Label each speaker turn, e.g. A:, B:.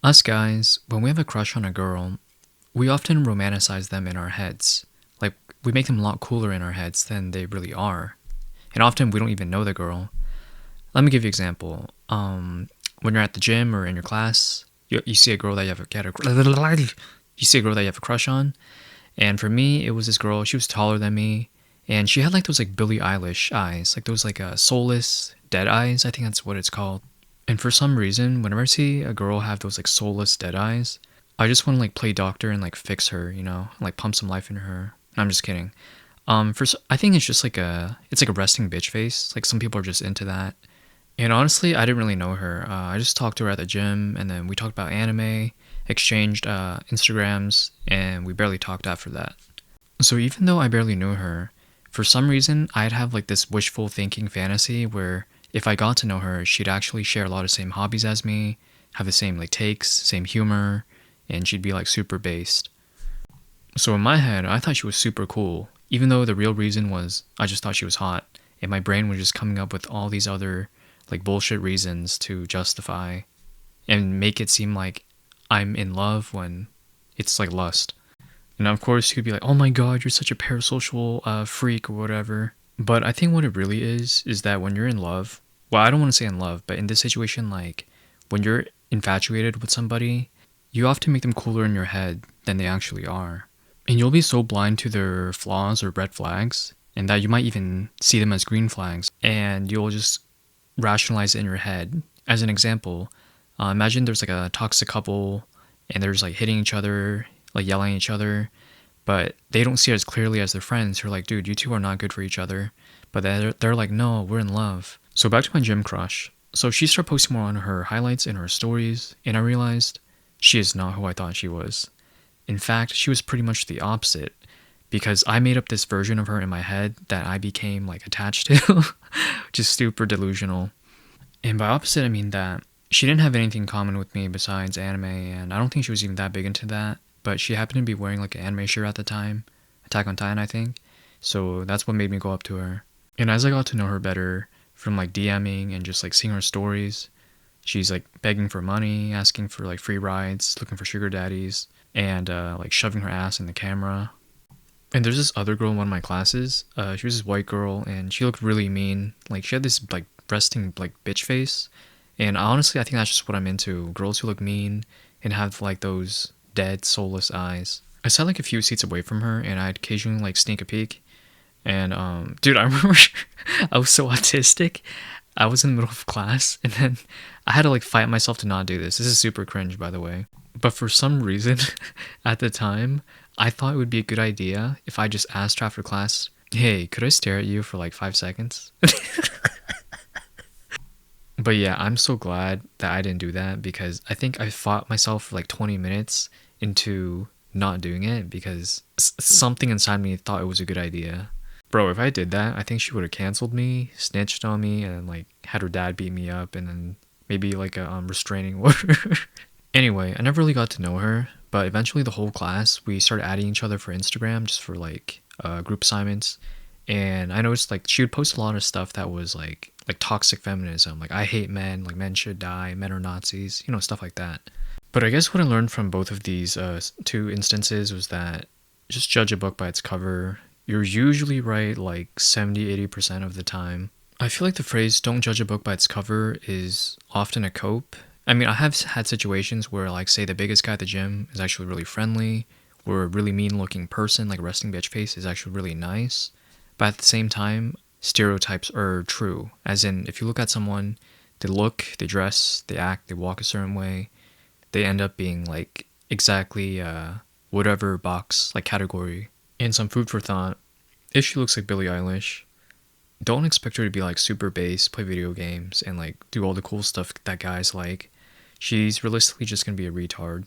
A: Us guys, when we have a crush on a girl, we often romanticize them in our heads. Like, we make them a lot cooler in our heads than they really are. And often we don't even know the girl. Let me give you an example. When you're at the gym or in your class, you see a girl that you see a girl that you have a crush on. And for me, it was this girl. She was taller than me, and she had like those like Billie Eilish eyes, like those like soulless dead eyes. I think that's what it's called. And for some reason, whenever I see a girl have those like soulless dead eyes, I just want to like play doctor and like fix her, and, like pump some life into her. I'm just kidding. I think it's just like it's like a resting bitch face. Like some people are just into that. And honestly, I didn't really know her. I just talked to her at the gym, and then we talked about anime, exchanged Instagrams, and we barely talked after that. So even though I barely knew her, for some reason, I'd have like this wishful thinking fantasy where if I got to know her, she'd actually share a lot of same hobbies as me, have the same like takes, same humor, and she'd be like super based. So in my head, I thought she was super cool, even though the real reason was I just thought she was hot, and my brain was just coming up with all these other like bullshit reasons to justify and make it seem like I'm in love when it's like lust. And of course, you could be like, "Oh my god, you're such a parasocial freak or whatever." But I think what it really is that when you're in love, well, I don't want to say in love, but in this situation, like when you're infatuated with somebody, you often make them cooler in your head than they actually are. And you'll be so blind to their flaws or red flags, and that you might even see them as green flags, and you'll just rationalize it in your head. As an example, imagine there's like a toxic couple, and they're just like hitting each other, like yelling at each other, but they don't see it as clearly as their friends who are like, dude, you two are not good for each other. But they're like, no, we're in love. So back to my gym crush. So she started posting more on her highlights and her stories, and I realized she is not who I thought she was. In fact, she was pretty much the opposite because I made up this version of her in my head that I became like attached to, just super delusional. And by opposite, I mean that she didn't have anything in common with me besides anime, and I don't think she was even that big into that. But she happened to be wearing like an anime shirt at the time, Attack on Titan, I think. So that's what made me go up to her. And as I got to know her better, from like DMing and just like seeing her stories, she's like begging for money, asking for like free rides, looking for sugar daddies, and like shoving her ass in the camera. And there's this other girl in one of my classes. She was this white girl, and she looked really mean. Like she had this like resting like bitch face. And honestly, I think that's just what I'm into. Girls who look mean and have like those dead, soulless eyes. I sat like a few seats away from her, and I'd occasionally like sneak a peek. And dude, I remember I was so autistic. I was in the middle of class, and then I had to like fight myself to not do this. This is super cringe, by the way. But for some reason, at the time, I thought it would be a good idea if I just asked her after class, "Hey, could I stare at you for like 5 seconds?" But yeah, I'm so glad that I didn't do that because I think I fought myself for like 20 minutes into not doing it because something inside me thought it was a good idea. Bro, if I did that, I think she would have canceled me, snitched on me, and like had her dad beat me up, and then maybe like a restraining order. Anyway, I never really got to know her, but eventually the whole class we started adding each other for Instagram just for like group assignments, and I noticed like she would post a lot of stuff that was like toxic feminism, like I hate men, like men should die, men are Nazis, stuff like that. But I guess what I learned from both of these two instances was that just judge a book by its cover. You're usually right like 70-80% of the time. I feel like the phrase don't judge a book by its cover is often a cope. I mean, I have had situations where, like, say the biggest guy at the gym is actually really friendly, or a really mean looking person, like a resting bitch face, is actually really nice. But at the same time, stereotypes are true. As in, if you look at someone, they look, they dress, they act, they walk a certain way, they end up being like exactly whatever box, like category. And some food for thought. If she looks like Billie Eilish, don't expect her to be like super bass, play video games, and like do all the cool stuff that guys like. She's realistically just gonna be a retard.